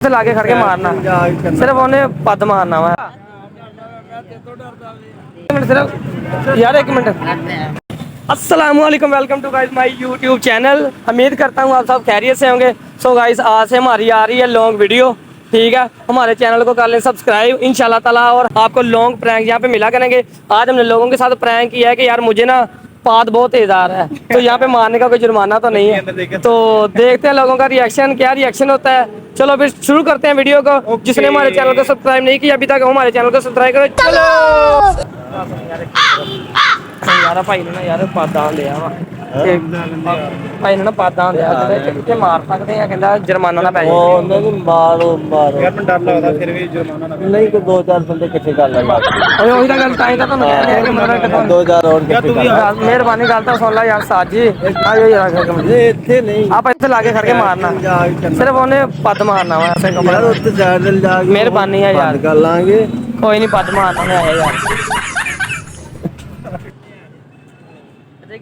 लाके खड़ के मारना सिर्फ उन्हें पद मारना वा सिर्फ यार एक मिनट। अस्सलाम वालेकुम, welcome to guys my YouTube channel. उम्मीद करता हूँ आप सब खैरियत से होंगे। सो गाइस आज से हमारी आ रही है लॉन्ग वीडियो, ठीक है। हमारे चैनल को कर लें सब्सक्राइब इंशाल्लाह ताला, और आपको लॉन्ग प्रैंक यहाँ पे मिला करेंगे। आज हमने लोगों के साथ प्रैंक किया है कि यार मुझे ना पाद बहुत तेज आ रहा है, तो यहाँ पे मारने का कोई जुर्माना तो नहीं है। तो देखते हैं लोगों का रिएक्शन, क्या रिएक्शन होता है। चलो फिर शुरू करते हैं वीडियो को। जिसने हमारे चैनल को सब्सक्राइब नहीं किया अभी तक, हमारे चैनल को सब्सक्राइब करो। चलो यार भाई ने ना यार पादा लिया वा, भाई ने ना पादा लिया कितने मार सकते हैं, कहता जुर्माना ना पै जाए। मारो मारो यार, मैं डर लगदा फिर भी जुर्माना ना नहीं को दो चार बंदे इकट्ठे कर लेंगे। ओए ओही गल ताई ਤਾਂ ਤੁਹਾਨੂੰ ਕਹਿ ਰਿਹਾ ਕਿ ਮਤਲਬ दो चार और इकट्ठे कर लेंगे। ਮਿਹਰਬਾਨੀ ਗੱਲ ਤਾਂ ਸੁਣ ਲੈ ਯਾਰ ਸਾਜੀ। ਆ ਜੋ ਯਾਰ ਇੱਥੇ ਨਹੀਂ ਆਪਾਂ ਇੱਥੇ ਲਾ ਕੇ ਖੜ ਕੇ ਮਾਰਨਾ, ਸਿਰਫ ਉਹਨੇ ਪੱਦ ਮਾਰਨਾ ਵਾ ਐਸੇ ਕਮਰੇ ਯਾਰ ਉੱਤੇ ਸਾਈਡ ਤੇ ਜਾ ਕੇ ਮਿਹਰਬਾਨੀ ਹੈ ਯਾਰ, ਕਰ ਲਾਂਗੇ। ਕੋਈ ਨਹੀਂ ਪੱਦ ਮਾਰਨਾ ਮੈਂ ਆਇਆ ਯਾਰ।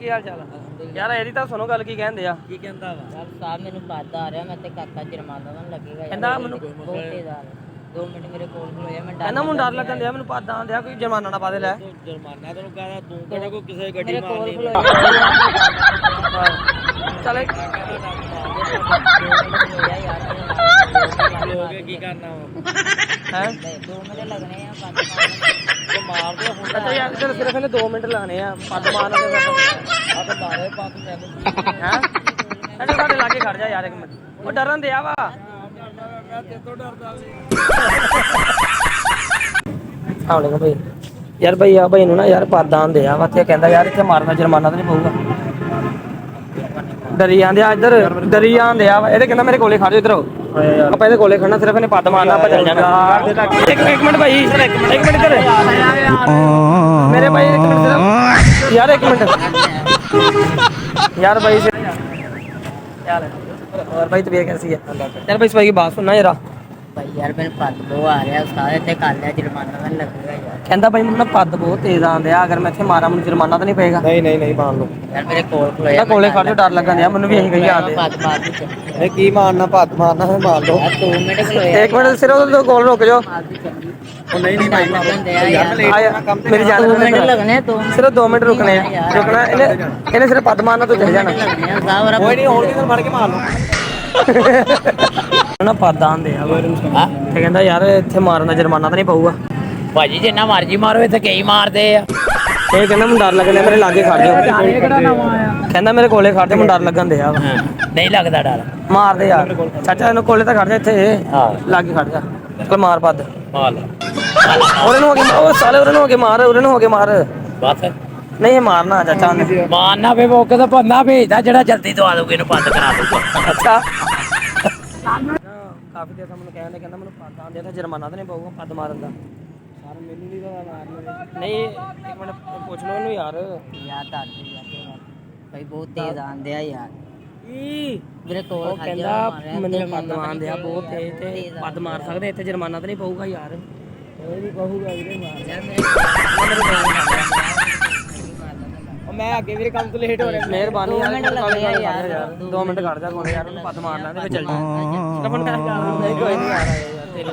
ਕੀ ਹਾਲ ਚਾਲ ਯਾਰ? ਇਹਦੀ ਤਾਂ ਸੁਣੋ ਗੱਲ ਕੀ ਕਹਿੰਦੇ ਆ। ਕੀ ਕਹਿੰਦਾ ਵਾ? ਯਾਰ ਸਾਹਿਬ ਮੈਨੂੰ ਪੱਦ ਆ ਰਿਹਾ, ਮੈਂ ਤੇ ਕਾਕਾ ਜੁਰਮਾਨਾ ਤਾਂ ਲੱਗੇਗਾ ਯਾਰ। ਕਹਿੰਦਾ ਮੈਨੂੰ ਬਹੁਤ ਤੇਜ਼ ਆ ਰਿਹਾ। 2 ਮਿੰਟ ਮੇਰੇ ਕੋਲ ਖਲੋਇਆ, ਮੈਂ ਕਹਿੰਦਾ ਮੈਨੂੰ ਡਰ ਲੱਗਣ ਦਿਆ, ਮੈਨੂੰ ਪੱਦ ਆਣ ਦਿਆ, ਕੋਈ ਜੁਰਮਾਨਾ ਨਾ ਪਾ ਦੇ ਲੈ। ਜੁਰਮਾਨਾ ਤੈਨੂੰ ਕਹਦਾ ਤੂੰ ਕਿਹੜਾ ਕੋਈ ਕਿਸੇ ਗੱਡੀ ਮੇਰੇ ਕੋਲ ਮਾਰਨੀ ਚੱਲ ਲੋਗੇ ਕੀ ਕਰਨਾ ਹੈ। 2 ਮਿੰਟ ਲੱਗਣੇ ਆ ਪੱਦ ਮਾਰ ਦੇ ਹੁਣ ਅੱਛਾ ਯਾਰ ਚਲ ਸਿਰਫ ਇਹਨੇ 2 ਮਿੰਟ ਲਾਣੇ ਆ ਪੱਦ ਮਾਰਨ ਦੇ। ਆ ਤਾਂ ਮਾਰੇ ਪਾ ਤੂੰ ਮੈਨੂੰ ਹੈ ਅੱਛਾ ਸਾਡੇ ਲਾਗੇ ਖੜ ਜਾ ਯਾਰ ਇੱਕ ਮਿੰਟ, ਉਹ ਡਰਨ ਦਿਆ ਵਾ। ਮੈਂ ਤੇਰੇ ਤੋਂ ਡਰਦਾ ਆਉਣੇ ਭਾਈ ਯਾਰ, ਭਾਈ ਆ ਭਾਈ ਨੂੰ ਨਾ ਯਾਰ ਪਾਦਾਂ ਦਿਆ ਵਾ, ਤੇ ਕਹਿੰਦਾ ਯਾਰ ਇੱਥੇ ਮਾਰਨਾ ਜੁਰਮਾਨਾ ਤਾਂ ਨਹੀਂ ਪਊਗਾ। ਡਰੀ ਜਾਂਦੇ ਆ ਇੱਧਰ, ਡਰੀ ਜਾਂਦੇ ਆ। ਇਹਦੇ ਕਹਿੰਦਾ ਮੇਰੇ ਕੋਲੇ ਖੜ ਜਾ, ਇੱਧਰ ਆਓ। ਆਪਾਂ ਇਹਦੇ ਕੋਲੇ ਖੜਨਾ, ਸਿਰਫ ਇਹਨੇ ਪੱਦ ਮਾਰਨਾ, ਆਪਾਂ ਚੱਲ ਜਾਣਾ। ਇੱਕ ਮਿੰਟ ਭਾਈ, ਇੱਕ ਮਿੰਟ ਇੱਧਰ ਮੇਰੇ ਭਾਈ, ਇੱਕ ਮਿੰਟ ਸਿਰਫ ਯਾਰ, ਇੱਕ ਮਿੰਟ यार भाई से यार, और भाई तबीयत कैसी है यार? भाई भाई की बात सुनना जरा ਭਾਈ ਯਾਰ ਮੈਨੂੰ ਪੱਦ ਬਹੁਤ ਆ ਰਿਹਾ, ਸਾਰੇ ਤੇ ਕਰ ਲਿਆ, ਜੁਰਮਾਨਾ ਤਾਂ ਲੱਗੇਗਾ ਯਾਰ। ਕਹਿੰਦਾ ਭਾਈ ਮੈਨੂੰ ਨਾ ਪੱਦ ਬਹੁਤ ਤੇਜ਼ ਆਉਂਦੇ ਆ, ਅਗਰ ਮੈਂ ਇੱਥੇ ਮਾਰਾਂ ਮੈਨੂੰ ਜੁਰਮਾਨਾ ਤਾਂ ਨਹੀਂ ਪਏਗਾ। ਨਹੀਂ ਨਹੀਂ ਨਹੀਂ ਮਾਰ ਲਓ ਯਾਰ ਮੇਰੇ ਕੋਲ ਖਲੋਇਆ, ਇਹਦਾ ਕੋਲੇ ਖੜ ਜਾ, ਡਰ ਲੱਗਣ ਦਿਆ ਮੈਨੂੰ ਵੀ, ਇਹੀ ਕਹੀ ਜਾਂਦੇ ਪੱਦ ਮਾਰ ਦਿੱਤੀ। ਇਹ ਕੀ ਮਾਰਨਾ, ਭੱਤ ਮਾਰਨਾ ਹੈ, ਮਾਰ ਲਓ। ਯਾਰ 2 ਮਿੰਟ ਖਲੋਇਆ, ਇੱਕ ਮਿੰਟ ਸਿਰਫ ਉਹਦੇ ਕੋਲ ਰੁਕ ਜਾਓ। ਉਹ ਨਹੀਂ ਨਹੀਂ ਭਾਈ ਮੇਰੀ ਜਾਨ 2 ਮਿੰਟ ਲੱਗਣੇ, 2 ਮਿੰਟ ਸਿਰਫ 2 ਮਿੰਟ ਰੁਕਣੇ ਆ, ਰੁਕਣਾ ਇਹਨੇ ਸਿਰਫ ਪੱਦ ਮਾਰਨਾ ਤੋਂ ਚੱਲ ਜਾਣਾ। ਕੋਈ ਨਹੀਂ, ਹੋਰ ਕਿਧਰ ਫੜ ਕੇ ਮਾਰ ਲਓ। ਨਾ ਪੱਦ ਆਉਂਦੇ ਆ ਤੇ ਕਹਿੰਦਾ ਯਾਰ ਇੱਥੇ ਮਾਰਨ ਦਾ ਜੁਰਮਾਨਾ ਤਾਂ ਨਹੀਂ ਪਊਗਾ। ਭਾਜੀ ਜਿੰਨਾ ਮਰਜੀ ਮਾਰੋ, ਇੱਥੇ ਕਈ ਮਾਰਦੇ ਆ। ਇਹ ਕਹਿੰਦਾ ਮੈਨੂੰ ਡਰ ਲੱਗਦਾ, ਮੇਰੇ ਲਾਗੇ ਖੜ ਜਾ। ਕਹਿੰਦਾ ਮੇਰੇ ਕੋਲੇ ਖੜ ਜਾ, ਮੈਨੂੰ ਡਰ ਲੱਗਣ ਦਿਆ ਵਾ। ਨਹੀਂ ਲੱਗਦਾ ਡਰ, ਮਾਰਦੇ ਯਾਰ ਚਾਚਾ, ਇਹਨੂੰ ਕੋਲੇ ਤਾਂ ਖੜ ਜਾ, ਇੱਥੇ ਲਾਗੇ ਖੜ ਜਾ, ਚਲ ਮਾਰ ਪੱਦ। ਮਾਰ ਉਹਨੇ ਨੂੰ ਹੋ ਕੇ, ਉਹ ਸਾਲੇ ਉਹਨੇ ਨੂੰ ਹੋ ਕੇ ਮਾਰ, ਉਹਨੇ ਨੂੰ ਹੋ ਕੇ ਮਾਰ। ਬਸ ਨਹੀਂ ਇਹ ਮਾਰਨਾ ਚਾਚਾ ਨੇ। ਮਾਰਨਾ ਵੇ ਮੌਕੇ ਤਾਂ ਬੰਦਾ ਭੇਜਦਾ ਜਿਹੜਾ ਜਲਦੀ ਦਵਾ ਦੂਗੇ, ਇਹਨੂੰ ਬੰਦ ਕਰਾ ਦੂਗਾ। ਅੱਛਾ ਕਾਫੀ ਦੇਰ ਤੋਂ ਮੈਨੂੰ ਕਹਿੰਦੇ, ਕਹਿੰਦਾ ਮੈਨੂੰ ਪੱਦ ਆਉਂਦੇ ਤਾਂ ਜੁਰਮਾਨਾ ਤਾਂ ਨਹੀਂ ਪਊਗਾ ਪੱਦ ਮਾਰਨ ਦਾ। ਯਾਰ ਮੈਨੂੰ ਨਹੀਂ ਪਤਾ ਮਾਰਨ। ਨਹੀਂ ਇੱਕ ਮਿੰਟ ਪੁੱਛ ਲਓ ਇਹਨੂੰ ਯਾਰ। ਯਾਰ ਦਾਦੀ ਯਾਰ ਭਾਈ ਬਹੁਤ ਤੇਜ਼ ਆਂਦੇ ਆ ਯਾਰ। ਕੀ ਮੇਰੇ ਕੋਲ ਉਹ ਕਹਿੰਦਾ ਮੈਨੂੰ ਪੱਦ ਮਾਰਦੇ ਆ ਬਹੁਤ ਤੇਜ਼, ਤੇ ਪੱਦ ਮਾਰ ਸਕਦੇ, ਇੱਥੇ ਜੁਰਮਾਨਾ ਤਾਂ ਨਹੀਂ ਪਊਗਾ ਯਾਰ। ਕੋਈ ਨਹੀਂ ਕਹੂਗਾ ਵੀਰੇ ਮਾਰ ਯਾਰ ਮੇਰੇ ਮੈਂ ਅੱਗੇ ਵੀਰੇ ਕੰਮ ਤੋਂ ਲੇਟ ਹੋ ਰਿਹਾ। ਮਿਹਰਬਾਨੀ ਯਾਰ, 2 ਮਿੰਟ ਕੱਢ ਜਾ ਕੋਲ ਯਾਰ, ਉਹਨੂੰ ਪੱਦ ਮਾਰ ਲੈਂਦੇ ਫਿਰ ਚੱਲ ਜਾ। ਕੋਈ ਨਹੀਂ ਯਾਰ ਤੇਰੇ